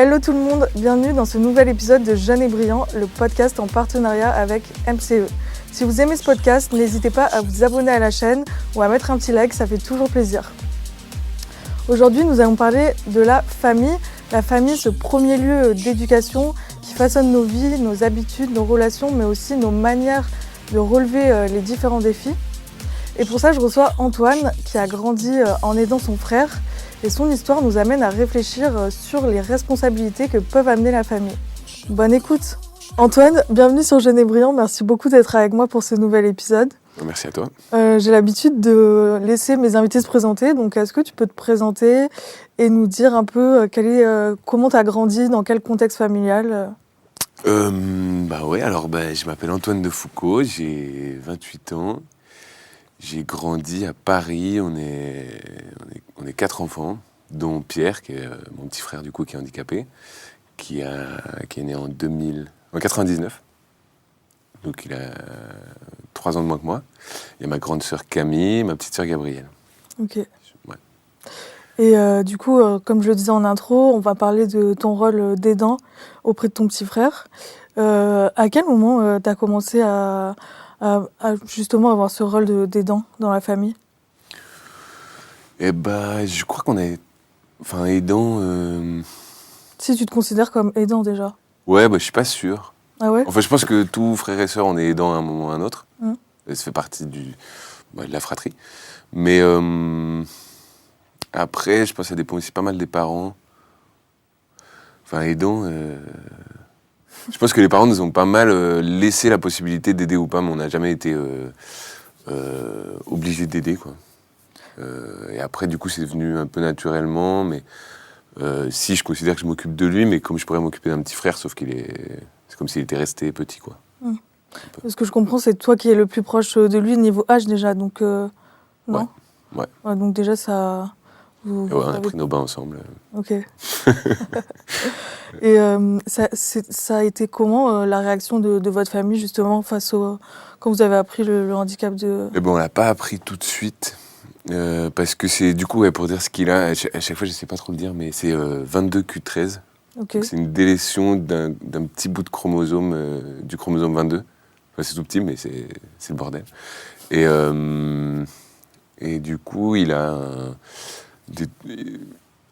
Hello tout le monde, bienvenue dans ce nouvel épisode de Jeune et Brillant, le podcast en partenariat avec MCE. Si vous aimez ce podcast, n'hésitez pas à vous abonner à la chaîne ou à mettre un petit like, ça fait toujours plaisir. Aujourd'hui, nous allons parler de la famille. La famille, ce premier lieu d'éducation qui façonne nos vies, nos habitudes, nos relations, mais aussi nos manières de relever les différents défis. Et pour ça, je reçois Antoine qui a grandi en aidant son frère. Et son histoire nous amène à réfléchir sur les responsabilités que peuvent amener la famille. Bonne écoute. Antoine, bienvenue sur Jeune et Brillant. Merci beaucoup d'être avec moi pour ce nouvel épisode. Merci à toi. J'ai l'habitude de laisser mes invités se présenter. Donc, est-ce que tu peux te présenter et nous dire un peu comment tu as grandi, dans quel contexte familial Je m'appelle Antoine de Foucault, j'ai 28 ans. J'ai grandi à Paris, on est 4 enfants, dont Pierre, qui est mon petit frère du coup, qui est handicapé, qui est né en 99. Donc il a 3 ans de moins que moi. Il y a ma grande sœur Camille, ma petite sœur Gabrielle. Ok. Ouais. Et du coup, comme je le disais en intro, on va parler de ton rôle d'aidant auprès de ton petit frère. À quel moment tu as commencé à justement avoir ce rôle d'aidant dans la famille? Je crois qu'on est... Enfin, aidant... Si tu te considères comme aidant déjà. Ouais, je suis pas sûr. Ah ouais? Enfin, je pense que tous frères et sœurs, on est aidant à un moment ou à un autre. Et ça fait partie de la fratrie. Mais après, je pense que ça dépend aussi pas mal des parents. Enfin, aidant... Je pense que les parents nous ont pas mal laissé la possibilité d'aider ou pas, mais on n'a jamais été obligés d'aider, quoi. Et après, du coup, c'est venu un peu naturellement, mais si je considère que je m'occupe de lui, mais comme je pourrais m'occuper d'un petit frère, sauf c'est comme s'il était resté petit, quoi. Ce que je comprends, c'est toi qui es le plus proche de lui niveau âge déjà, donc non? Ouais. Donc déjà, ça... On a pris nos bains ensemble. Ok. Et ça a été comment la réaction de votre famille justement quand vous avez appris le handicap de... On l'a pas appris tout de suite. Parce que c'est du coup, pour dire ce qu'il a, à chaque fois je sais pas trop le dire, mais c'est 22q13. Okay. Donc c'est une délétion d'un petit bout de chromosome, du chromosome 22. Enfin, c'est tout petit, mais c'est le bordel. Et du coup, il a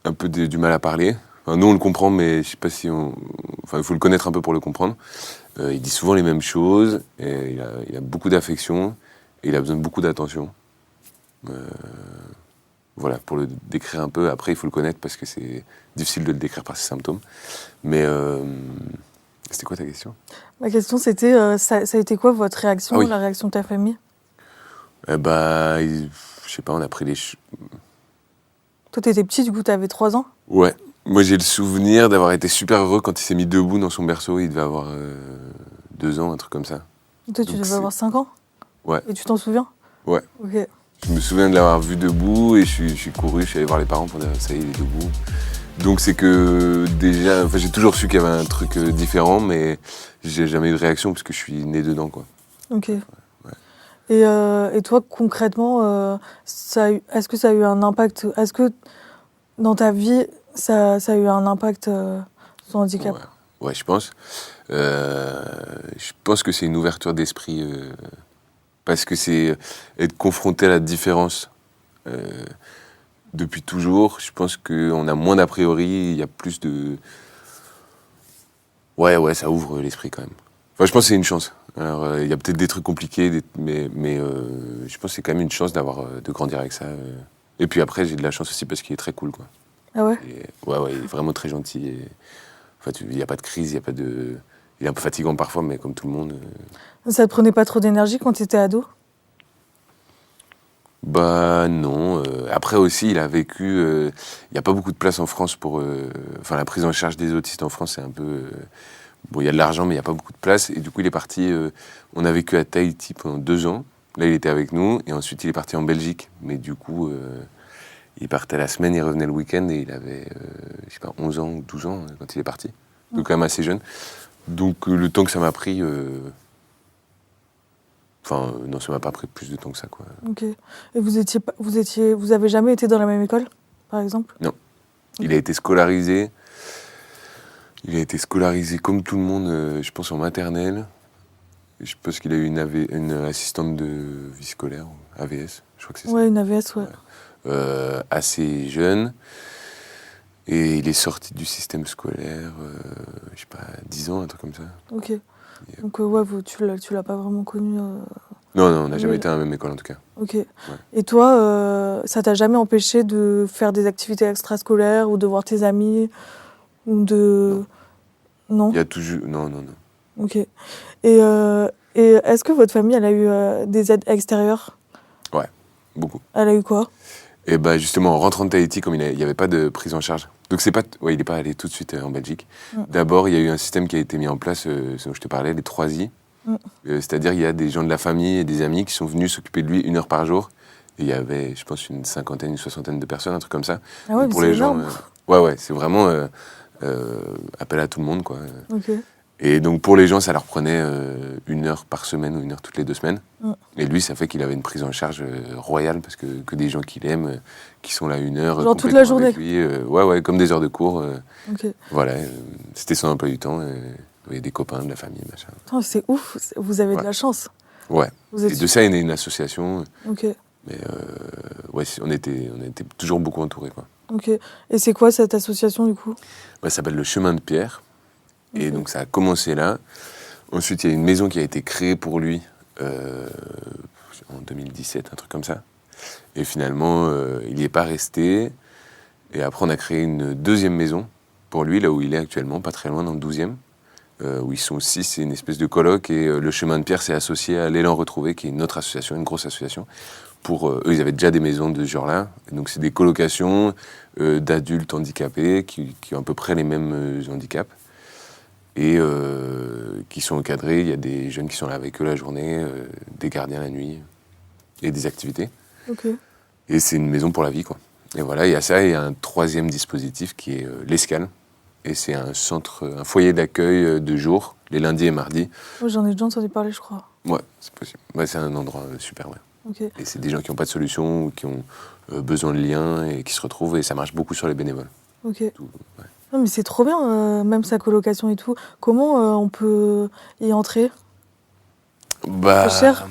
un peu du mal à parler. Enfin, nous on le comprend, mais je sais pas si il faut le connaître un peu pour le comprendre. Il dit souvent les mêmes choses, et il a beaucoup d'affection, et il a besoin de beaucoup d'attention. Voilà, pour le décrire un peu. Après, il faut le connaître parce que c'est difficile de le décrire par ses symptômes. Mais c'était quoi ta question? Ma question, c'était, ça a été quoi votre réaction, la réaction de ta famille? Je sais pas, on a pris les... Toi, t'étais petit, du coup, t'avais 3 ans? Ouais. Moi, j'ai le souvenir d'avoir été super heureux quand il s'est mis debout dans son berceau. Il devait avoir 2 ans, un truc comme ça. Toi, tu devais avoir 5 ans? Ouais. Et tu t'en souviens? Ouais. Ok. Je me souviens de l'avoir vu debout et je suis couru, je suis allé voir les parents pour dire ça y est, il est debout. Donc c'est que déjà, j'ai toujours su qu'il y avait un truc différent, mais j'ai jamais eu de réaction parce que je suis né dedans, quoi. Ok. Ouais. Et toi, concrètement, est-ce que ça a eu un impact? Est-ce que dans ta vie, ça a eu un impact, son handicap? Ouais, je pense. Je pense que c'est une ouverture d'esprit. Parce que c'est être confronté à la différence depuis toujours. Je pense qu'on a moins d'a priori, il y a plus de... Ouais, ça ouvre l'esprit quand même. Enfin, je pense que c'est une chance. Alors, il y a peut-être des trucs compliqués, mais je pense que c'est quand même une chance de grandir avec ça. Et puis après, j'ai de la chance aussi parce qu'il est très cool, quoi. Ah ouais? Ouais, il est vraiment très gentil. Il n'y a pas de crise, il y a pas de... Il est un peu fatigant parfois, mais comme tout le monde... Ça te prenait pas trop d'énergie quand tu étais ado? Non. Après aussi, il a vécu... Il n'y a pas beaucoup de place en France pour... la prise en charge des autistes en France, c'est un peu... il y a de l'argent, mais il n'y a pas beaucoup de place. Et du coup, il est parti... on a vécu à Tahiti pendant 2 ans. Là, il était avec nous. Et ensuite, il est parti en Belgique. Mais du coup, il partait la semaine, il revenait le week-end. Et il avait, 11 ans ou 12 ans quand il est parti. Donc, quand même assez jeune. Donc, le temps que ça m'a pris... non, ça m'a pas pris plus de temps que ça, quoi. Ok. Et vous avez jamais été dans la même école, par exemple? Non. Il a été scolarisé Il a été scolarisé comme tout le monde, je pense en maternelle. Je pense qu'il a eu une assistante de vie scolaire, AVS, je crois que c'est ça. Ouais, une AVS, ouais. Assez jeune. Et il est sorti du système scolaire, je sais pas, 10 ans, un truc comme ça. Ok. Donc, ouais, tu l'as pas vraiment connu. Non, on n'a jamais été à la même école en tout cas. Ok. Ouais. Et toi, ça t'a jamais empêché de faire des activités extrascolaires ou de voir tes amis ou de... Non. Il y a toujours... Non. Ok. Et est-ce que votre famille, elle a eu des aides extérieures ? Ouais, beaucoup. Elle a eu quoi ? Et bah justement, en rentrant de Tahiti, comme il n'y avait pas de prise en charge. Donc c'est pas... Ouais, il n'est pas allé tout de suite en Belgique. D'abord, il y a eu un système qui a été mis en place, ce dont je te parlais, les 3I. C'est-à-dire il y a des gens de la famille et des amis qui sont venus s'occuper de lui 1 heure par jour. Et il y avait, je pense, une 50aine, une 60aine de personnes, un truc comme ça. Ah ouais, pour c'est les énorme. gens, ouais, c'est vraiment appel à tout le monde, quoi. Ok. Et donc pour les gens, ça leur prenait 1 heure par semaine ou 1 heure toutes les 2 semaines. Et lui, ça fait qu'il avait une prise en charge royale parce que des gens qu'il aime, qui sont là 1 heure. Genre toute la journée. Avec lui, ouais, comme des heures de cours. Ok. Voilà, c'était son emploi du temps. Il y avait des copains, de la famille, machin. Putain, c'est ouf, vous avez de la chance. Ouais. Vous êtes... Et de ça est née une association. Ok. Mais ouais, on était toujours beaucoup entourés, quoi. Ok. Et c'est quoi cette association du coup ? Ça s'appelle le Chemin de Pierre. Et donc ça a commencé là. Ensuite, il y a une maison qui a été créée pour lui en 2017, un truc comme ça. Et finalement, il n'y est pas resté. Et après, on a créé une 2e maison pour lui, là où il est actuellement, pas très loin, dans le 12e, où ils sont 6, c'est une espèce de coloc. Et le Chemin de Pierre s'est associé à l'Élan Retrouvé, qui est une autre association, une grosse association. Eux, ils avaient déjà des maisons de ce genre-là. Et donc, c'est des colocations d'adultes handicapés qui ont à peu près les mêmes handicaps. Et qui sont encadrés. Il y a des jeunes qui sont là avec eux la journée, des gardiens la nuit, et des activités. Ok. Et c'est une maison pour la vie, quoi. Et voilà, il y a ça, et il y a un 3e dispositif qui est l'Escale. Et c'est un foyer d'accueil de jour, les lundis et mardis. Oh, j'en ai déjà entendu parler, je crois. Ouais, c'est possible. Ouais, c'est un endroit super, ouais. Okay. Et c'est des gens qui n'ont pas de solution, ou qui ont besoin de liens, et qui se retrouvent, et ça marche beaucoup sur les bénévoles. Ok. Tout, ouais. Non, mais c'est trop bien, même sa colocation et tout. Comment on peut y entrer ? C'est cher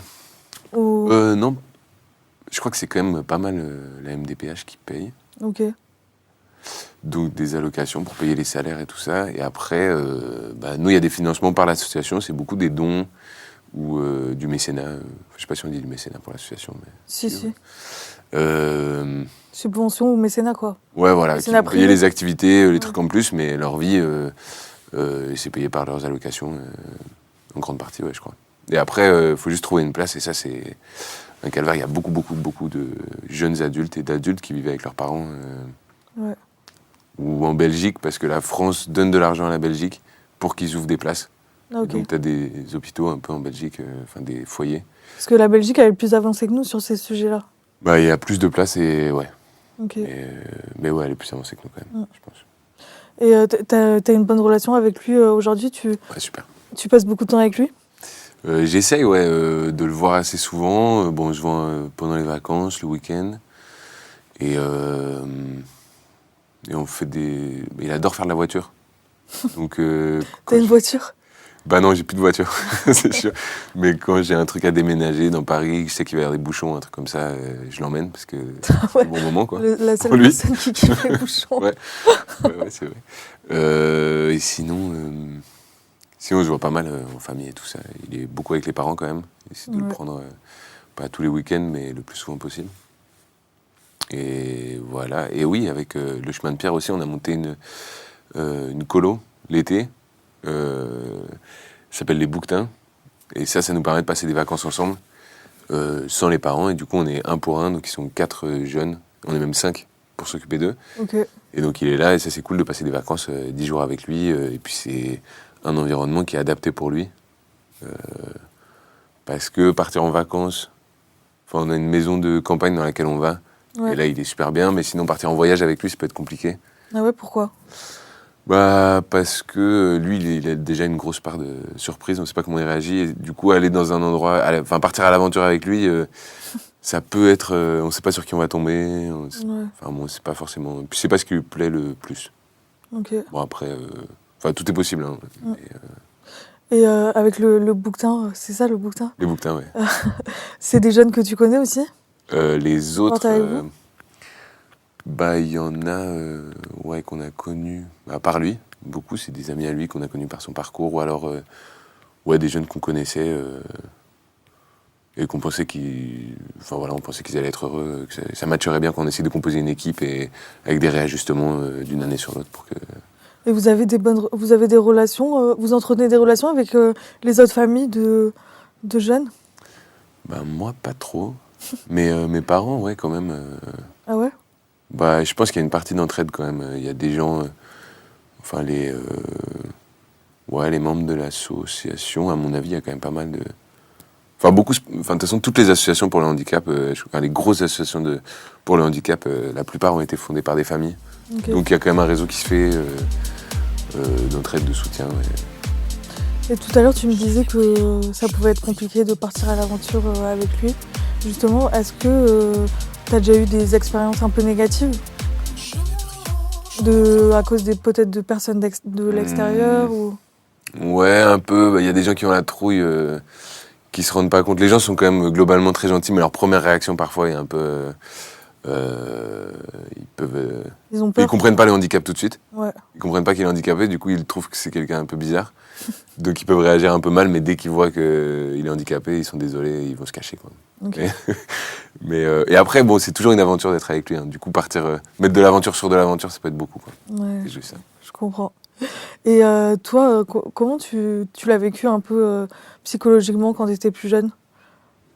ou... Non. Je crois que c'est quand même pas mal la MDPH qui paye. Ok. Donc des allocations pour payer les salaires et tout ça. Et après, nous, il y a des financements par l'association. C'est beaucoup des dons ou du mécénat. Je sais pas si on dit du mécénat pour l'association. Mais Si. Subvention ou mécénat, quoi. Ouais, voilà. Qui vont payer les activités, les trucs en plus, mais leur vie, c'est payé par leurs allocations, en grande partie, ouais, je crois. Et après, il faut juste trouver une place, et ça, c'est un calvaire. Il y a beaucoup de jeunes adultes et d'adultes qui vivent avec leurs parents. Ouais. Ou en Belgique, parce que la France donne de l'argent à la Belgique pour qu'ils ouvrent des places. Ah, okay. Donc tu as des hôpitaux un peu en Belgique, des foyers. Parce que la Belgique, elle est plus avancée que nous sur ces sujets-là. Il y a plus de places et ouais. Okay. Mais ouais, elle est plus avancée que nous quand même, je pense. Et t'as une bonne relation avec lui aujourd'hui Ouais, super. Tu passes beaucoup de temps avec lui ? J'essaye, ouais, de le voir assez souvent. On se voit pendant les vacances, le week-end. Et on fait des... Il adore faire de la voiture. Donc, t'as une voiture ? Bah non, j'ai plus de voiture, c'est sûr. Mais quand j'ai un truc à déménager dans Paris, je sais qu'il va y avoir des bouchons, un truc comme ça, je l'emmène parce que c'est le bon moment, quoi. La seule personne qui kiffe les bouchons. Ouais, c'est vrai. Et sinon, on se voit pas mal en famille et tout ça. Il est beaucoup avec les parents quand même. Il essaie de le prendre, pas tous les week-ends, mais le plus souvent possible. Et voilà. Et oui, avec le Chemin de Pierre aussi, on a monté une colo l'été. Ça s'appelle les Bouquetins. Et ça nous permet de passer des vacances ensemble, sans les parents. Et du coup, on est 1 pour 1, donc ils sont 4 jeunes. On est même 5 pour s'occuper d'eux. Okay. Et donc il est là, et ça c'est cool de passer des vacances 10 jours avec lui. Et puis c'est un environnement qui est adapté pour lui. Parce que partir en vacances, on a une maison de campagne dans laquelle on va. Ouais. Et là, il est super bien. Mais sinon, partir en voyage avec lui, ça peut être compliqué. Ah ouais, pourquoi ? Parce que lui, il a déjà une grosse part de surprise, on ne sait pas comment il réagit, et du coup, aller dans un endroit, partir à l'aventure avec lui, ça peut être, on ne sait pas sur qui on va tomber, c'est pas forcément, puis c'est pas ce qui lui plaît le plus. Okay. Bon après, Enfin, tout est possible. Hein. Et avec le bouquetin, c'est ça le bouquetin? Les bouquetins, ouais. C'est des jeunes que tu connais aussi? Les autres, Portent avec vous? il y en a ouais, qu'on a connus, à part lui, beaucoup, c'est des amis à lui qu'on a connus par son parcours, ou alors ouais, des jeunes qu'on connaissait et qu'on pensait enfin voilà, on pensait qu'ils allaient être heureux, que ça matcherait bien quand on essaie de composer une équipe et avec des réajustements d'une année sur l'autre pour que. Et vous avez vous avez des relations, vous entretenez des relations avec les autres familles de jeunes? Moi, pas trop. Mais mes parents, ouais, quand même. Ah ouais? Je pense qu'il y a une partie d'entraide quand même. Il y a des gens, enfin ouais, les membres de l'association, à mon avis, il y a quand même pas mal de. Enfin, beaucoup. Enfin, de toute façon, toutes les associations pour le handicap, les grosses associations pour le handicap, la plupart ont été fondées par des familles. Okay. Donc il y a quand même un réseau qui se fait d'entraide, de soutien. Ouais. Et tout à l'heure, tu me disais que ça pouvait être compliqué de partir à l'aventure avec lui. Justement, est-ce que tu as déjà eu des expériences un peu négatives à cause peut-être de personnes de l'extérieur ou... Ouais, un peu. Il y a des gens qui ont la trouille, qui se rendent pas compte. Les gens sont quand même globalement très gentils, mais leur première réaction parfois est un peu... ils peuvent... Ils ont peur. Ils comprennent pas le handicap tout de suite. Ouais. Ils comprennent pas qu'il est handicapé, du coup ils trouvent que c'est quelqu'un un peu bizarre. Donc ils peuvent réagir un peu mal, mais dès qu'ils voient qu'il est handicapé, ils sont désolés, ils vont se cacher, quoi. Okay. Et après, bon, c'est toujours une aventure d'être avec lui. Hein. Du coup, mettre de l'aventure sur de l'aventure, ça peut être beaucoup, quoi. Ouais, c'est juste ça. Je comprends. Et toi, comment tu l'as vécu un peu psychologiquement quand tu étais plus jeune,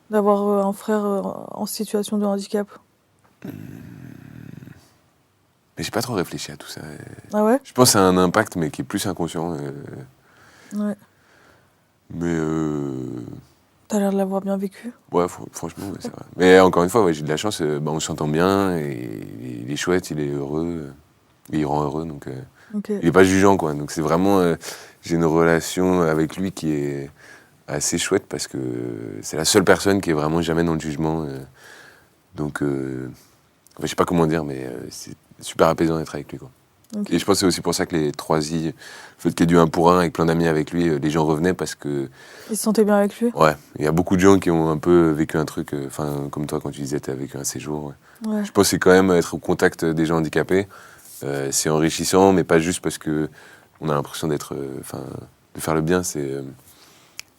d'avoir un frère en situation de handicap? Mais j'ai pas trop réfléchi à tout ça. Ah ouais? Je pense que ça a un impact, mais qui est plus inconscient. Ouais. Mais T'as l'air de l'avoir bien vécu. ouais, franchement, ouais, c'est vrai. Mais encore une fois, ouais, j'ai de la chance. On s'entend bien, et il est chouette, il est heureux, et il rend heureux, donc Okay. il est pas jugeant, quoi. Donc c'est vraiment, j'ai une relation avec lui qui est assez chouette parce que c'est la seule personne qui est vraiment jamais dans le jugement. Donc, je sais pas comment dire, mais c'est super apaisant d'être avec lui, quoi. Okay. Et je pense que c'est aussi pour ça que les 3i, le fait qu'il y ait du 1 pour 1 avec plein d'amis avec lui, les gens revenaient parce que... Ils se sentaient bien avec lui? Ouais, il y a beaucoup de gens qui ont un peu vécu un truc, comme toi quand tu disais tu as vécu un séjour. Ouais. Ouais. Je pense que c'est quand même être au contact des gens handicapés, c'est enrichissant, mais pas juste parce que on a l'impression de faire le bien. Je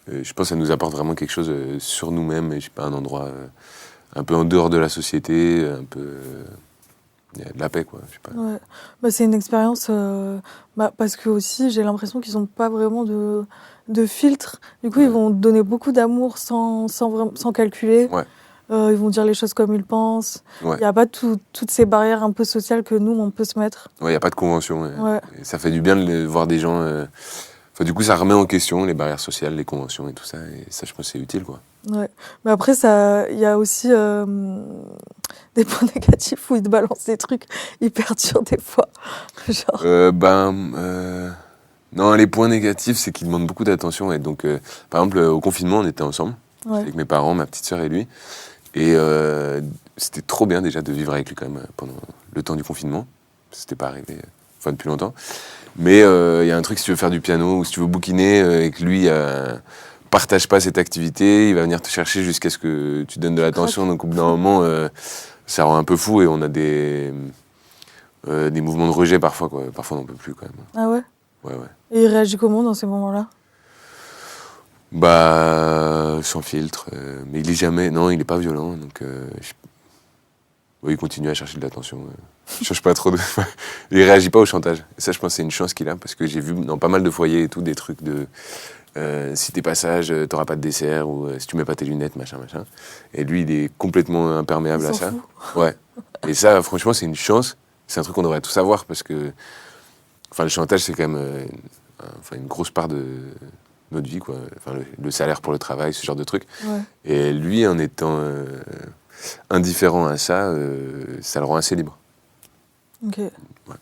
pense que ça nous apporte vraiment quelque chose sur nous-mêmes, et je sais pas, un endroit un peu en dehors de la société, un peu... Il y a de la paix, quoi. Je sais pas. Ouais. C'est une expérience parce que aussi j'ai l'impression qu'ils n'ont pas vraiment de filtre. Du coup, ils vont donner beaucoup d'amour sans calculer. Ouais. Ils vont dire les choses comme ils pensent. Ouais. Il n'y a pas toutes ces barrières un peu sociales que nous, on peut se mettre. Ouais, il n'y a pas de convention. Ouais. Et ça fait du bien de voir des gens... du coup, ça remet en question les barrières sociales, les conventions et tout ça. Et ça, je pense que c'est utile, quoi. Ouais. Mais après, il y a aussi des points négatifs où ils te balancent des trucs hyper durs des fois. Genre... Non, les points négatifs, c'est qu'ils demandent beaucoup d'attention. Et donc, par exemple, au confinement, on était ensemble, avec mes parents, ma petite sœur et lui. Et c'était trop bien déjà de vivre avec lui quand même pendant le temps du confinement. C'était pas arrivé depuis longtemps. Mais il y a un truc, si tu veux faire du piano ou si tu veux bouquiner et que lui partage pas cette activité, il va venir te chercher jusqu'à ce que tu donnes de l'attention. Donc au bout d'un moment, ça rend un peu fou et on a des mouvements de rejet parfois, quoi. Parfois on n'en peut plus quand même. Ah ouais? Ouais. Et il réagit comment dans ces moments-là? Sans filtre. Mais il est jamais... Non, il est pas violent, donc... il continue à chercher de l'attention. Il change pas trop de... Il réagit pas au chantage. Et ça, je pense que c'est une chance qu'il a, parce que j'ai vu dans pas mal de foyers et tout, des trucs de... si t'es pas sage, t'auras pas de dessert, ou si tu mets pas tes lunettes, machin. Et lui, il est complètement imperméable à ça. Ouais. Et ça, franchement, c'est une chance. C'est un truc qu'on devrait tous savoir, parce que... le chantage, c'est quand même une grosse part de notre vie, quoi. Le salaire pour le travail, ce genre de trucs. Ouais. Et lui, en étant indifférent à ça, ça le rend assez libre. Ok. Ouais.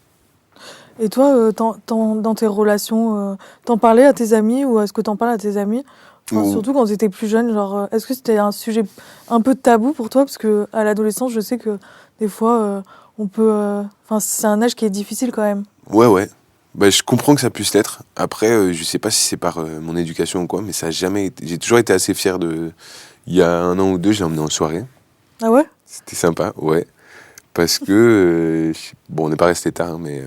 Et toi, dans tes relations, t'en parlais à tes amis ou est-ce que t'en parles à tes amis? Surtout quand t'étais plus jeune, genre, est-ce que c'était un sujet un peu tabou pour toi? Parce que à l'adolescence, je sais que des fois, on peut... c'est un âge qui est difficile quand même. Ouais. Bah, je comprends que ça puisse l'être. Après, je sais pas si c'est par mon éducation ou quoi, mais ça a jamais été... J'ai toujours été assez fier de... Il y a 1 an ou 2, je l'ai emmené en soirée. Ah ouais? C'était sympa, ouais. Parce que... bon, on n'est pas resté tard, hein, mais...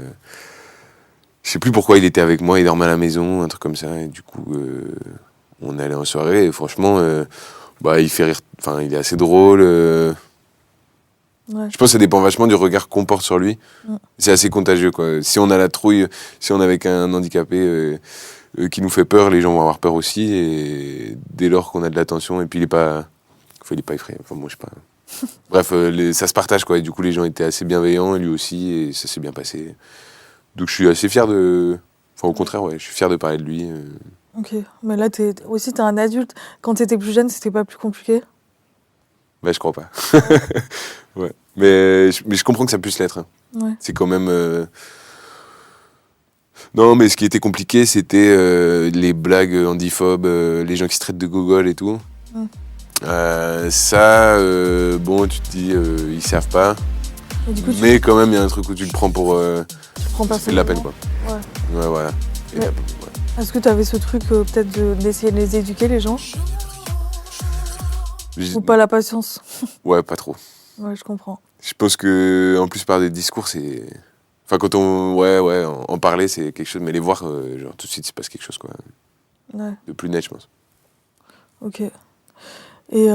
je sais plus pourquoi il était avec moi, il dormait à la maison, un truc comme ça. Et du coup, on est allé en soirée. Et franchement, bah, il fait rire... Enfin, il est assez drôle. Ouais. Je pense que ça dépend vachement du regard qu'on porte sur lui. Mm. C'est assez contagieux, quoi. Si on a la trouille, si on est avec un handicapé qui nous fait peur, les gens vont avoir peur aussi. Et dès lors qu'on a de l'attention, et puis il est pas effrayé. Enfin, moi, je sais pas. Bref, ça se partage, quoi. Et du coup, les gens étaient assez bienveillants, et lui aussi, et ça s'est bien passé. Donc, je suis assez fier de. Enfin, au contraire, ouais, je suis fier de parler de lui. Ok, mais là, t'es un adulte. Quand t'étais plus jeune, c'était pas plus compliqué? Bah, je crois pas. Ouais. Mais je comprends que ça puisse l'être, hein. Ouais. C'est quand même. Non, mais ce qui était compliqué, c'était les blagues handiphobes, les gens qui se traitent de gogol et tout. Mm. Ça, bon, tu te dis, ils savent pas. Et du coup, Mais quand même, il y a un truc où tu le prends pour. tu prends Ça fait de la peine, personnellement. quoi. Ouais. Ouais, voilà. Et Mais- ouais. Est-ce que t'avais ce truc peut-être d'essayer de les éduquer, les gens? Ou pas la patience? Ouais, pas trop. Ouais, je comprends. Je pense que, en plus, par des discours, c'est. Enfin, quand on. Ouais, en parler, c'est quelque chose. Mais les voir, genre, tout de suite, il se passe quelque chose, quoi. Ouais, De plus net, je pense. ok. Et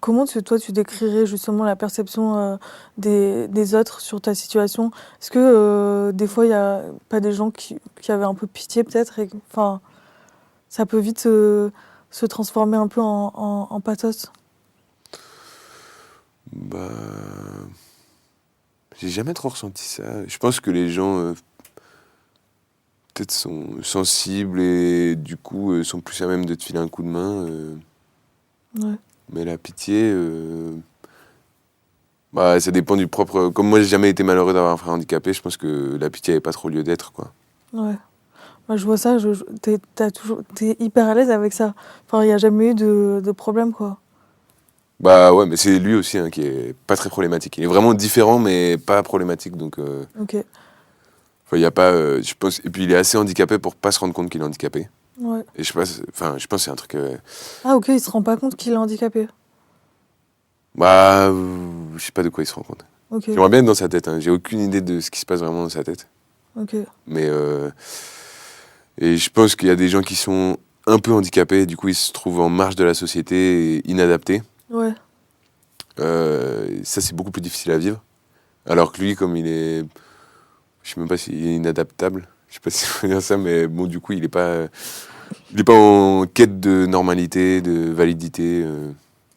comment toi, tu décrirais justement la perception des autres sur ta situation? Est-ce que des fois, il n'y a pas des gens qui avaient un peu pitié peut-être enfin, ça peut vite se transformer un peu en pathos? Bah. J'ai jamais trop ressenti ça. Je pense que les gens, peut-être, sont sensibles et du coup, sont plus à même de te filer un coup de main. Ouais, Mais la pitié, bah, ça dépend du propre. Comme moi, j'ai jamais été malheureux d'avoir un frère handicapé, je pense que la pitié n'avait pas trop lieu d'être, quoi. ouais. Moi, je vois ça, t'es hyper à l'aise avec ça. Enfin, il n'y a jamais eu de problème, quoi. Bah ouais, mais c'est lui aussi hein, qui est pas très problématique. Il est vraiment différent, mais pas problématique. Donc, Ok, enfin, il y a pas. Je pense. Et puis, il est assez handicapé pour pas se rendre compte qu'il est handicapé. ouais. Et je sais pas. Enfin, je pense que c'est un truc. Ah, ok, il se rend pas compte qu'il est handicapé. Bah, je sais pas de quoi il se rend compte. Ok, J'aimerais bien être dans sa tête. Hein. J'ai aucune idée de ce qui se passe vraiment dans sa tête. ok. Mais et je pense qu'il y a des gens qui sont un peu handicapés, et du coup ils se trouvent en marge de la société et inadaptés. Ouais, Ça c'est beaucoup plus difficile à vivre. Alors que lui, comme il est, je sais même pas s'il est inadaptable. Je sais pas si on peut dire ça, mais bon du coup il est pas en quête de normalité, de validité.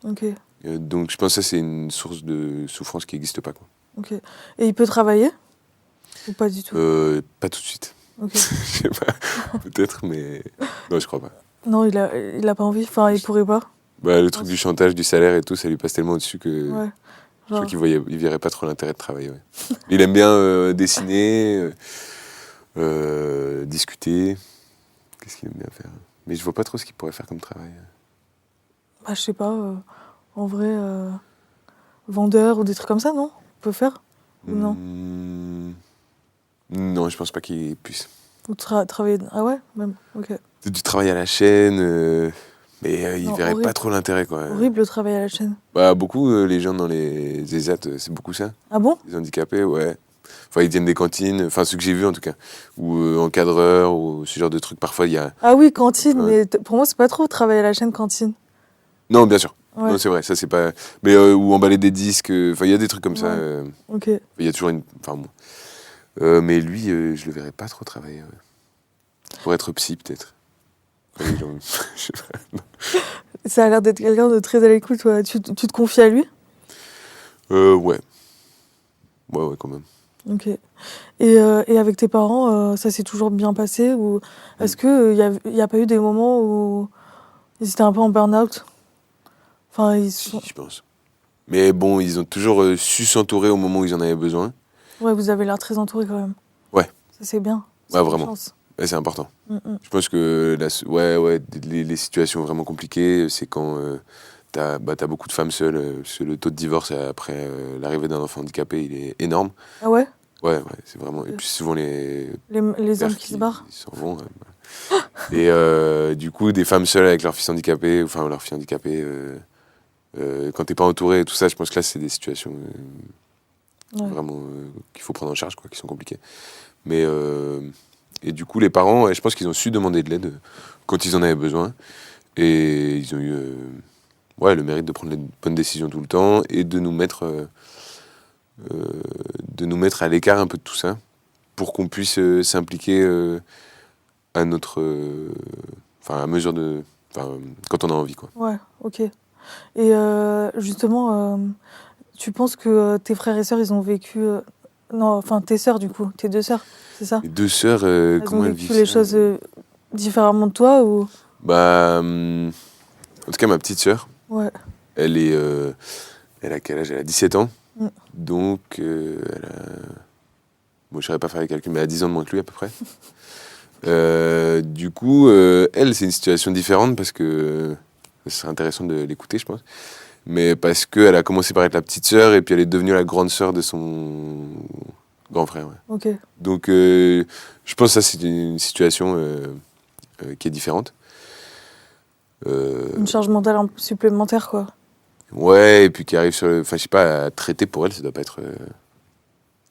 ok, Donc je pense que ça c'est une source de souffrance qui n'existe pas, quoi. ok. Et il peut travailler? Ou pas du tout? Pas tout de suite. Ok. Je sais pas, peut-être, mais non, je crois pas. Non, il a pas envie. Enfin, il pourrait pas. Bah, le truc du chantage, du salaire et tout, ça lui passe tellement au-dessus que Ouais. je crois Genre, il verrait pas trop l'intérêt de travailler. Ouais. Il aime bien dessiner, discuter. Qu'est-ce qu'il aime bien faire? Mais je vois pas trop ce qu'il pourrait faire comme travail. bah, je sais pas. En vrai, vendeur ou des trucs comme ça, non? On peut faire? Ou non? Hmm, non, je pense pas qu'il puisse. Ou travailler. Ah ouais? Même. Ok. C'est du travail à la chaîne, mais il Non, verrait horrible. pas trop l'intérêt, quoi. Horrible le travail à la chaîne. Bah, beaucoup, les gens dans les ESAT, c'est beaucoup ça. Ah bon? Les handicapés, ouais. Enfin, ils viennent des cantines, enfin, ceux que j'ai vus en tout cas. Ou encadreurs, ou ce genre de trucs. Parfois, il y a. Ah oui, cantine, Ouais. mais pour moi, c'est pas trop travailler à la chaîne cantine. Non, bien sûr. Ouais, Non, c'est vrai, ça c'est pas. Mais ou emballer des disques, enfin, il y a des trucs comme ça. Ouais. ok. Il y a toujours une. Enfin, bon. Mais lui, je le verrais pas trop travailler. Ouais. Pour être psy, peut-être. Enfin, les gens- je sais pas. Ça a l'air d'être quelqu'un de très à l'écoute. Ouais. Tu te confies à lui? Ouais. Ouais, quand même. Ok. Et avec tes parents, ça s'est toujours bien passé ou est-ce que y a pas eu des moments où ils étaient un peu en burn-out? Enfin, Si, je pense. Mais bon, ils ont toujours su s'entourer au moment où ils en avaient besoin. Ouais, vous avez l'air très entouré quand même. Ouais. Ça c'est bien. C'est Ouais, une vraiment. chance. Ouais, c'est important. Mm. Je pense que les situations vraiment compliquées, c'est quand t'as beaucoup de femmes seules. Parce que le taux de divorce après l'arrivée d'un enfant handicapé, il est énorme. Ah ouais? Ouais, c'est vraiment. Et puis souvent les Les hommes pères qui se barrent. ils s'en vont. Et du coup, des femmes seules avec leur fils handicapé, enfin leur fille handicapée, quand t'es pas entouré et tout ça, je pense que là, c'est des situations vraiment qu'il faut prendre en charge, quoi, qui sont compliquées. Mais et du coup, les parents, je pense qu'ils ont su demander de l'aide quand ils en avaient besoin. Et ils ont eu le mérite de prendre les bonnes décisions tout le temps et de nous mettre à l'écart un peu de tout ça pour qu'on puisse s'impliquer à notre à mesure de quand on a envie, quoi. Ouais, ok. Et justement, tu penses que tes frères et sœurs, ils ont vécu... non, enfin tes sœurs du coup, tes deux sœurs, c'est ça? Les deux sœurs, Elles comment ont elles vécu vivent les ça choses différemment de toi ou... Bah, en tout cas, ma petite sœur, Ouais. elle a quel âge? Elle a 17 ans. Mm. Donc, elle a... Bon, je ne saurais pas faire les calculs, mais elle a 10 ans de moins que lui, à peu près. Du coup, elle, c'est une situation différente parce que... Ce serait intéressant de l'écouter, je pense. Mais parce qu'elle a commencé par être la petite sœur et puis elle est devenue la grande sœur de son grand frère. Ouais. Ok. Donc, je pense que ça, c'est une situation qui est différente. Une charge mentale un peu supplémentaire, quoi. Ouais, et puis qui arrive sur le... Enfin, je sais pas, à traiter pour elle, ça doit pas être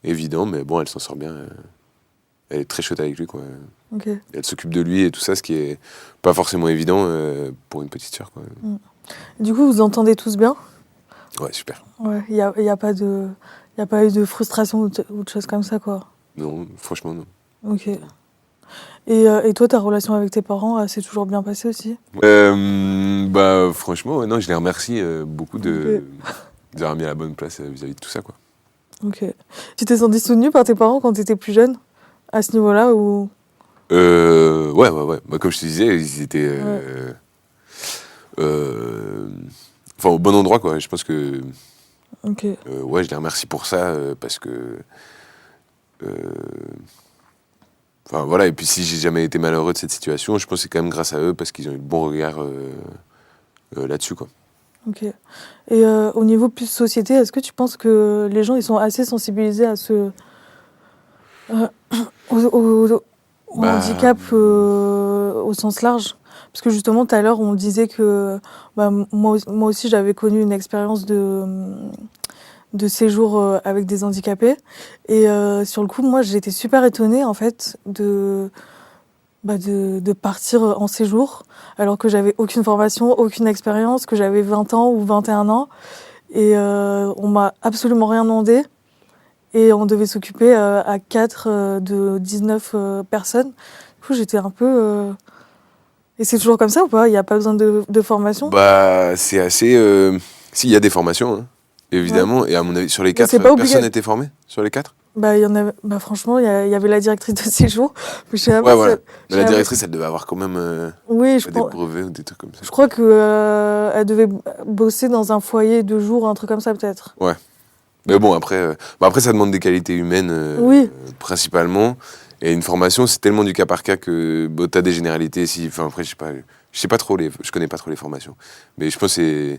évident, mais bon, elle s'en sort bien. Elle est très chouette avec lui, quoi. Ok. Elle s'occupe de lui et tout ça, ce qui est pas forcément évident pour une petite sœur, quoi. Du coup, vous entendez tous bien? Ouais, super. Ouais, il y a pas de... Y a pas eu de frustration ou de choses comme ça, quoi. Non, franchement, non. Ok. Et toi, ta relation avec tes parents, elle s'est toujours bien passée aussi? Bah, franchement, ouais, non, je les remercie beaucoup d'avoir mis à la bonne place vis-à-vis de tout ça, quoi. Ok. Tu t'es senti soutenu par tes parents quand tu étais plus jeune, à ce niveau-là, ou... Ouais. Bah, comme je te disais, ils étaient au bon endroit, quoi. Je pense que Ok. ouais, je les remercie pour ça parce que voilà. Et puis si j'ai jamais été malheureux de cette situation, je pense que c'est quand même grâce à eux parce qu'ils ont eu le bon regard là-dessus, quoi. Ok. Et au niveau plus société, est-ce que tu penses que les gens ils sont assez sensibilisés à ce au handicap au sens large? Parce que justement tout à l'heure on disait que moi aussi j'avais connu une expérience de séjour avec des handicapés et sur le coup moi j'étais super étonnée en fait de partir en séjour alors que j'avais aucune formation, aucune expérience, que j'avais 20 ans ou 21 ans et on m'a absolument rien demandé et on devait s'occuper à 4 de 19 personnes. Du coup j'étais un peu... Et c'est toujours comme ça ou pas? Il n'y a pas besoin de formation? Bah, c'est assez... Si, il y a des formations, hein, évidemment. Ouais. Et à mon avis, sur les 4, personne n'était formé sur les 4? Bah, il y en avait... franchement, il y avait la directrice de séjour. Mais je sais ouais, voilà. Mais la directrice, elle devait avoir quand même oui, des brevets ou des trucs comme ça. Je crois que elle devait bosser dans un foyer 2 jours, un truc comme ça peut-être. Ouais. Mais bon, après, ça demande des qualités humaines oui. Principalement. Et une formation, c'est tellement du cas par cas que t'as des généralités. Après, je sais pas trop je connais pas trop les formations. Mais je pense que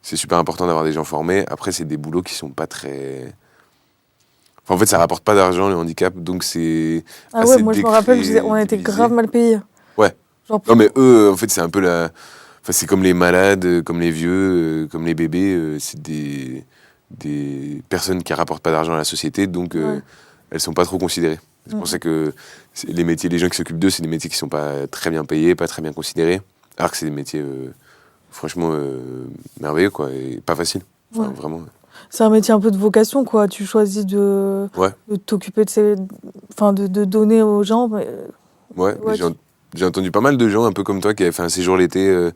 c'est super important d'avoir des gens formés. Après, c'est des boulots qui sont pas très... Enfin, en fait, ça rapporte pas d'argent, le handicap, donc c'est... Ah ouais, moi je me rappelle, on était grave mal payés. Ouais. Genre, non, mais eux, en fait, c'est un peu la... Enfin, c'est comme les malades, comme les vieux, comme les bébés. C'est des personnes qui rapportent pas d'argent à la société, donc elles sont pas trop considérées. C'est pour ça que les gens qui s'occupent d'eux, c'est des métiers qui sont pas très bien payés, pas très bien considérés, alors que c'est des métiers franchement merveilleux, quoi, et pas faciles. Enfin, vraiment. C'est un métier un peu de vocation, quoi. Tu choisis de t'occuper de donner aux gens. Mais... J'ai entendu pas mal de gens, un peu comme toi, qui avaient fait un séjour l'été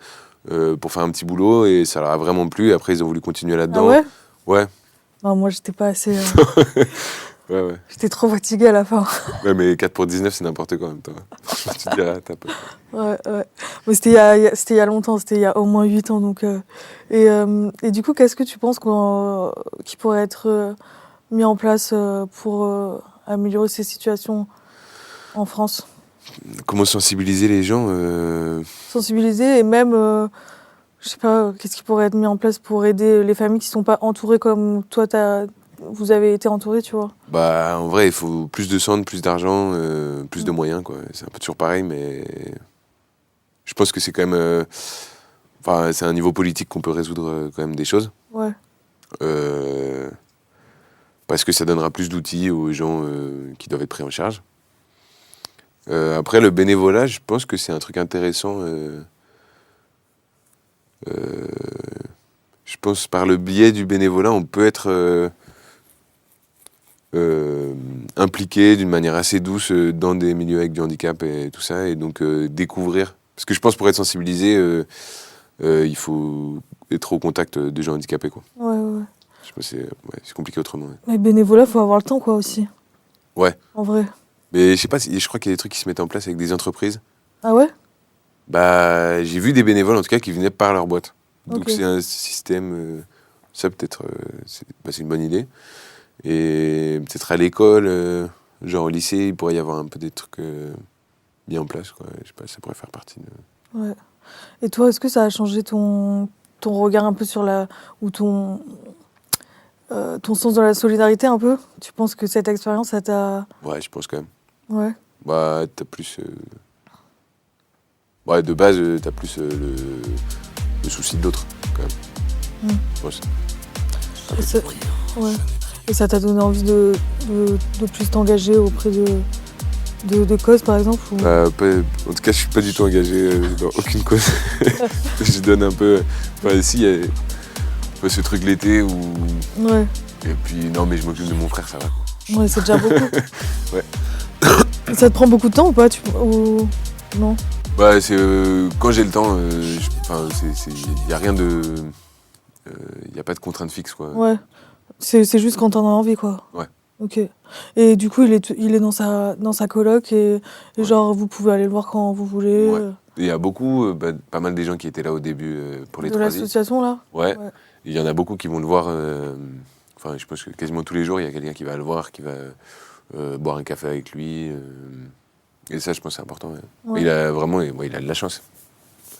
pour faire un petit boulot, et ça leur a vraiment plu. Après, ils ont voulu continuer là-dedans. Ah ouais? Ouais. Non, moi, j'étais pas assez... ouais. J'étais trop fatiguée à la fin. Ouais, mais 4 pour 19, c'est n'importe quoi en même temps. Tu te diras, t'as peur. Ouais. Mais c'était il y a longtemps, c'était il y a au moins 8 ans. Donc, et du coup, qu'est-ce que tu penses qui pourrait être mis en place pour améliorer ces situations en France? Comment sensibiliser les gens Sensibiliser et même, je sais pas, qu'est-ce qui pourrait être mis en place pour aider les familles qui sont pas entourées comme toi, vous avez été entouré, tu vois. Bah, en vrai, il faut plus de centres, plus d'argent, plus de moyens, quoi. C'est un peu toujours pareil, mais je pense que c'est quand même... Enfin, c'est à un niveau politique qu'on peut résoudre quand même des choses. Ouais. Parce que ça donnera plus d'outils aux gens qui doivent être pris en charge. Après, le bénévolat, je pense que c'est un truc intéressant. Je pense par le biais du bénévolat, on peut être impliqué d'une manière assez douce dans des milieux avec du handicap et tout ça, et donc découvrir. Parce que je pense pour être sensibilisé, il faut être au contact de gens handicapés, quoi. Ouais. Je pense que c'est compliqué autrement. Ouais. Mais bénévolat, faut avoir le temps, quoi, aussi. Ouais. En vrai. Mais je sais pas, je crois qu'il y a des trucs qui se mettent en place avec des entreprises. Ah ouais? Bah, j'ai vu des bénévoles, en tout cas, qui venaient par leur boîte. Donc Ok. c'est un système... ça, peut-être, c'est une bonne idée. Et peut-être à l'école, genre au lycée, il pourrait y avoir un peu des trucs mis en place, quoi. Je sais pas, ça pourrait faire partie de... Ouais. Et toi, est-ce que ça a changé ton regard un peu sur ou ton sens de la solidarité un peu? Tu penses que cette expérience, ça t'a... Ouais, je pense quand même. Ouais. Bah, t'as plus... Ouais, de base, t'as plus le souci de l'autre, quand même. Ouais, Et ça... Ouais. Et ça t'a donné envie de plus t'engager auprès de causes, par exemple ou... en tout cas, je suis pas du tout engagé dans aucune cause. Je donne un peu... Enfin, si, il y a ce truc l'été où... Ouais. Et puis, non, mais je m'occupe de mon frère, ça va, quoi. Ouais, c'est déjà beaucoup. Ouais. Et ça te prend beaucoup de temps ou pas ou... Non. Bah, c'est quand j'ai le temps, il n'y a rien de... Il n'y a pas de contrainte fixe, quoi. Ouais. C'est juste quand t'en as envie, quoi. Ouais. Ok. Et du coup, il est dans sa coloc et genre, vous pouvez aller le voir quand vous voulez. Ouais. Il y a beaucoup, pas mal des gens qui étaient là au début pour les De 3i. l'association, là? Ouais. Il y en a beaucoup qui vont le voir. Enfin, je pense que quasiment tous les jours, il y a quelqu'un qui va le voir, qui va boire un café avec lui. Et ça, je pense que c'est important. Ouais. Ouais. Il a vraiment, il a de la chance.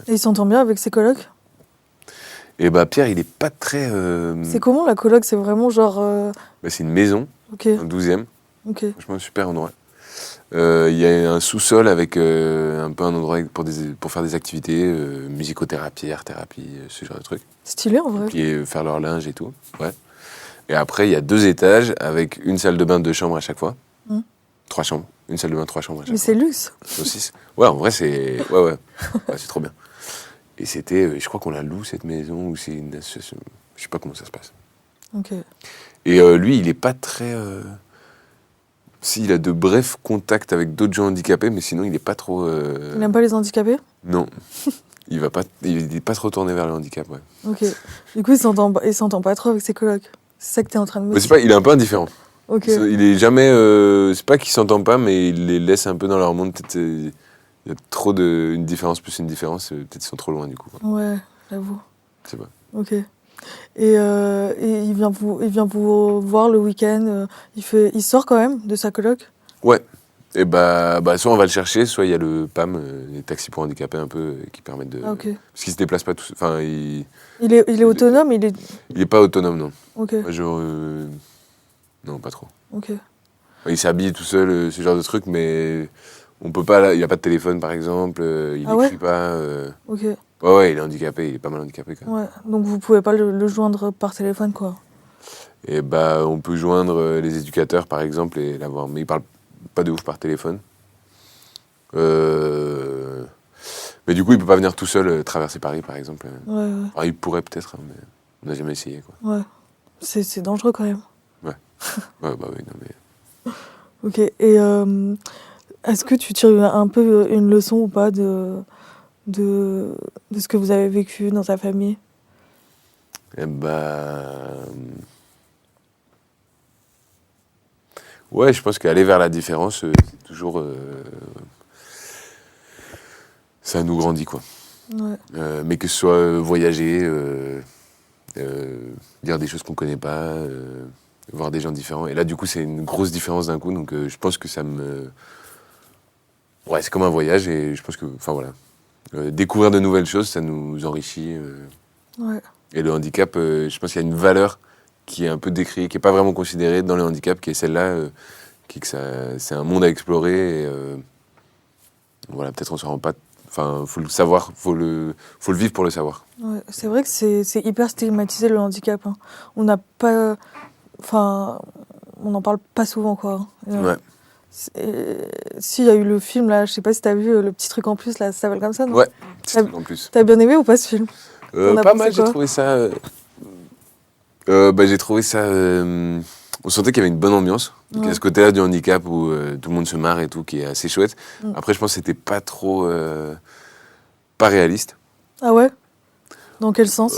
Et il s'entend bien avec ses colocs? Et bah, Pierre, il est pas très... C'est comment la coloc? C'est vraiment genre... Bah, c'est une maison, Ok, un 12e. ok. Franchement, super endroit. Il y a un sous-sol avec un peu un endroit pour faire des activités, musicothérapie, art-thérapie, ce genre de trucs. Stylé, en vrai. Puis faire leur linge et tout. Ouais. Et après, il y a 2 étages avec une salle de bain, 2 chambres à chaque fois. 3 chambres. Une salle de bain, 3 chambres à chaque Mais fois. c'est luxe. Sur 6. Ouais, en vrai, c'est... Ouais, c'est trop bien. Et c'était... je crois qu'on la loue, cette maison, ou c'est une association... Je sais pas comment ça se passe. Ok. Et lui, il est pas très... S'il a de brefs contacts avec d'autres gens handicapés, mais sinon, il est pas trop... Il n'aime pas les handicapés? Non. Il est pas trop tourné vers le handicap, ouais. Ok. Du coup, il s'entend pas trop avec ses colocs. C'est ça que t'es en train de me Mais dire. il est un peu indifférent. Ok. Il est jamais... c'est pas qu'il s'entend pas, mais il les laisse un peu dans leur monde. Peut-être il y a trop une différence plus une différence. Peut-être ils sont trop loin, du coup. Ouais, j'avoue. Je sais pas. Ok. Et il vient vous voir le week-end. Il sort quand même de sa coloc? Ouais. Et bah, soit on va le chercher, soit il y a le PAM, les taxis pour handicapés un peu, qui permettent de... Ah, ok. Parce qu'il se déplace pas tout seul. Enfin, il est autonome, il est... est pas autonome, non. Ok, Moi, genre, non, pas trop. ok. Il s'habille tout seul, ce genre de truc, mais on peut pas... Il a pas de téléphone, par exemple, il Ah ouais écrit pas... Ok, Ouais, il est handicapé, il est pas mal handicapé, quand même. ouais. Donc vous pouvez pas le joindre par téléphone, quoi. Et bah, on peut joindre les éducateurs, par exemple, et l'avoir... Mais ils parlent pas de ouf par téléphone. Mais du coup, il peut pas venir tout seul traverser Paris, par exemple. Ouais. Enfin, il pourrait peut-être, hein, mais on n'a jamais essayé, quoi. Ouais. C'est dangereux quand même. Ouais, bah oui, non, mais... Ok. Et est-ce que tu tires un peu une leçon ou pas de ce que vous avez vécu dans ta famille? Eh bah... Ouais, je pense qu'aller vers la différence, c'est toujours... ça nous grandit, quoi. Ouais. Mais que ce soit voyager, dire des choses qu'on connaît pas, voir des gens différents. Et là, du coup, c'est une grosse différence d'un coup. Donc, je pense que ça me... Ouais, c'est comme un voyage. Et je pense que... Enfin, voilà. Découvrir de nouvelles choses, ça nous enrichit. Ouais. Et le handicap, je pense qu'il y a une valeur qui est un peu décriée, qui n'est pas vraiment considérée dans le handicap, qui est celle-là, c'est un monde à explorer. Et, voilà, peut-être on se rend pas. Enfin, faut le savoir, faut le vivre pour le savoir. Ouais, c'est vrai que c'est hyper stigmatisé le handicap. Hein. On n'a pas. Enfin, on n'en parle pas souvent, quoi. Ouais. Si, il y a eu le film, là, je sais pas si t'as vu le petit truc en plus, là, ça s'appelle comme ça, non? Ouais, petit truc en plus. T'as bien aimé ou pas ce film? Pas mal, j'ai trouvé ça. J'ai trouvé ça. On sentait qu'il y avait une bonne ambiance. Donc, il y a ce côté-là du handicap où tout le monde se marre et tout, qui est assez chouette. Après, je pense que c'était pas trop. Pas réaliste. Ah ouais? Dans quel sens?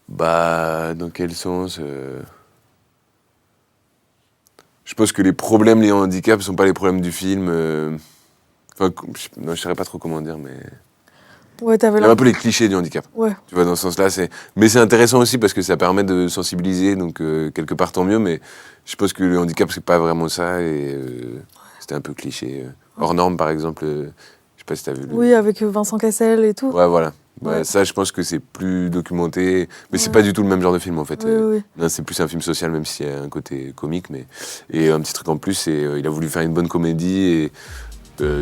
Dans quel sens Je pense que les problèmes liés au handicap ne sont pas les problèmes du film. Enfin, je ne saurais pas trop comment dire, mais. Ouais, il y a un peu les clichés du handicap. Ouais. Tu vois, dans ce sens-là, mais c'est intéressant aussi parce que ça permet de sensibiliser, donc quelque part tant mieux, mais je pense que le handicap, c'est pas vraiment ça, et c'était un peu cliché. Hors norme, par exemple, je sais pas si t'as vu. Oui, avec Vincent Cassel et tout. Ouais, voilà. Ouais. Ça, je pense que c'est plus documenté, mais c'est pas du tout le même genre de film, en fait. Oui. Non, c'est plus un film social, même s'il y a un côté comique, et un petit truc en plus, c'est il a voulu faire une bonne comédie, et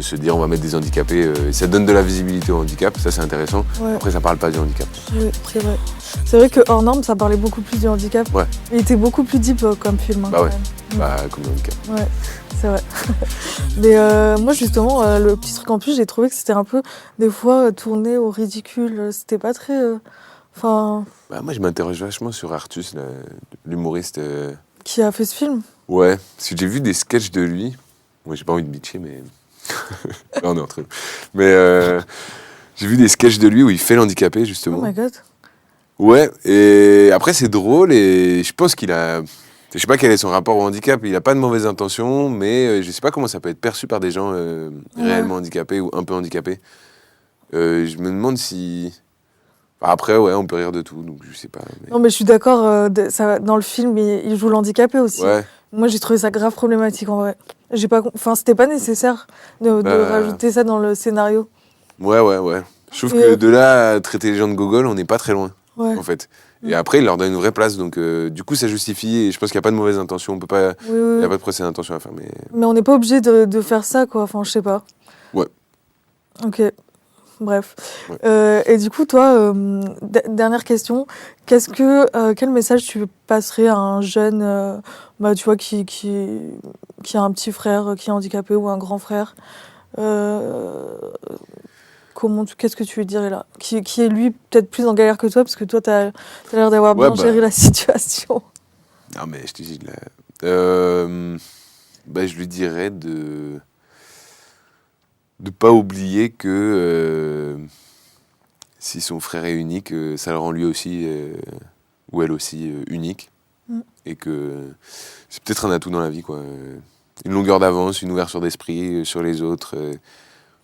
se dire on va mettre des handicapés, ça donne de la visibilité au handicap, ça c'est intéressant. Ouais. Après ça parle pas du handicap. Oui, c'est vrai. C'est vrai que Hors Norme ça parlait beaucoup plus du handicap. Ouais. Il était beaucoup plus deep comme film. Hein, bah ouais. Comme le handicap. Ouais, c'est vrai. Mais moi justement, le petit truc en plus, j'ai trouvé que c'était un peu des fois tourné au ridicule. C'était pas très. Moi je m'interroge vachement sur Artus, l'humoriste. Qui a fait ce film. Ouais, parce que j'ai vu des sketchs de lui. Moi j'ai pas envie de bitcher, mais. Là, on est entre nous. Mais j'ai vu des sketchs de lui où il fait l'handicapé, justement. Oh my god. Ouais, et après, c'est drôle, et je pense qu'il a. Je sais pas quel est son rapport au handicap, il a pas de mauvaises intentions, mais je sais pas comment ça peut être perçu par des gens réellement handicapés ou un peu handicapés. Je me demande si. Après, ouais, on peut rire de tout, donc je sais pas. Mais... Non, mais je suis d'accord, dans le film, il joue l'handicapé aussi. Ouais. Moi, j'ai trouvé ça grave problématique, en vrai. C'était pas nécessaire de rajouter ça dans le scénario. Ouais. Je trouve que de là à traiter les gens de gogol, on n'est pas très loin, en fait. Et après, il leur donne une vraie place, donc du coup, ça justifie, et je pense qu'il n'y a pas de mauvaise intention, on peut pas... Il n'y a pas de procès d'intention à faire, mais... Mais on n'est pas obligé de faire ça, quoi, enfin, je sais pas. Ouais. Ok. Bref. Ouais. Et du coup, toi, dernière question, quel message tu passerais à un jeune, tu vois, qui a un petit frère qui est handicapé ou un grand frère qu'est-ce que tu lui dirais là, qui est lui peut-être plus en galère que toi, parce que toi, t'as l'air d'avoir bien géré la situation. Non, mais je te dis, je lui dirais de pas oublier que si son frère est unique, ça le rend lui aussi, ou elle aussi, unique. Et que c'est peut-être un atout dans la vie, quoi. Une longueur d'avance, une ouverture d'esprit sur les autres.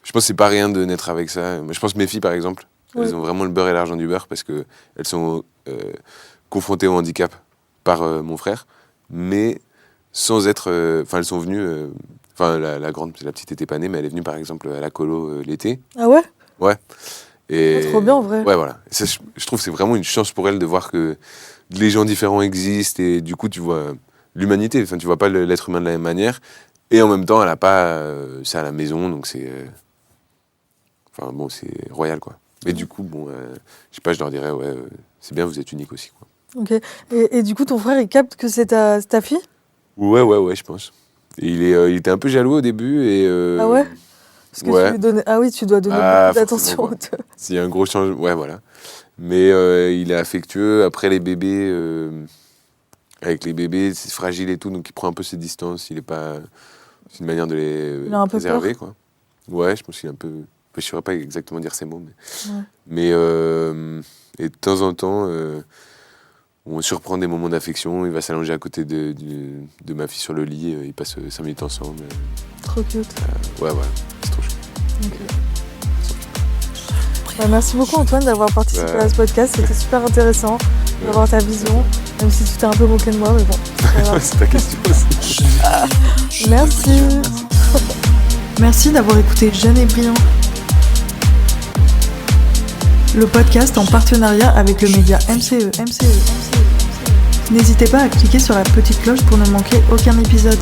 Je pense que c'est pas rien de naître avec ça. Je pense que mes filles, par exemple, elles ont vraiment le beurre et l'argent du beurre parce qu'elles sont confrontées au handicap par mon frère, mais sans être... elles sont venues... la grande, la petite était pas née, mais elle est venue par exemple à la colo l'été. Ah ouais? Ouais. Et trop bien en vrai. Ouais, voilà. Ça, je trouve que c'est vraiment une chance pour elle de voir que les gens différents existent, et du coup tu vois l'humanité, tu vois pas l'être humain de la même manière, et en même temps elle a pas ça à la maison, donc c'est c'est royal, quoi. Mais du coup je sais pas, je leur dirais c'est bien, vous êtes unique aussi, quoi. Ok. Et du coup ton frère il capte que c'est ta fille? Ouais, je pense. Et il était un peu jaloux au début, et ah ouais? Parce que tu lui donnais... Ah oui, tu dois donner beaucoup d'attention aux deux. S'il y a un gros changement, ouais, voilà. Mais il est affectueux. Après les bébés, avec les bébés, c'est fragile et tout, donc il prend un peu ses distances. Il est pas... C'est une manière de les préserver, quoi. Ouais, je pense qu'il est un peu... Je ne saurais pas exactement dire ces mots, mais et de temps en temps, on surprend des moments d'affection. Il va s'allonger à côté de ma fille sur le lit. Ils passent 5 minutes ensemble. Trop cute. Ouais, c'est trop chouette. Okay. Merci beaucoup Antoine d'avoir participé à ce podcast. C'était super intéressant d'avoir ta vision, même si tu t'es un peu moqué de moi, mais bon. C'est ta question aussi. Merci. Merci d'avoir écouté Jeune et Brillant. le podcast en partenariat avec le média MCE. N'hésitez pas à cliquer sur la petite cloche pour ne manquer aucun épisode.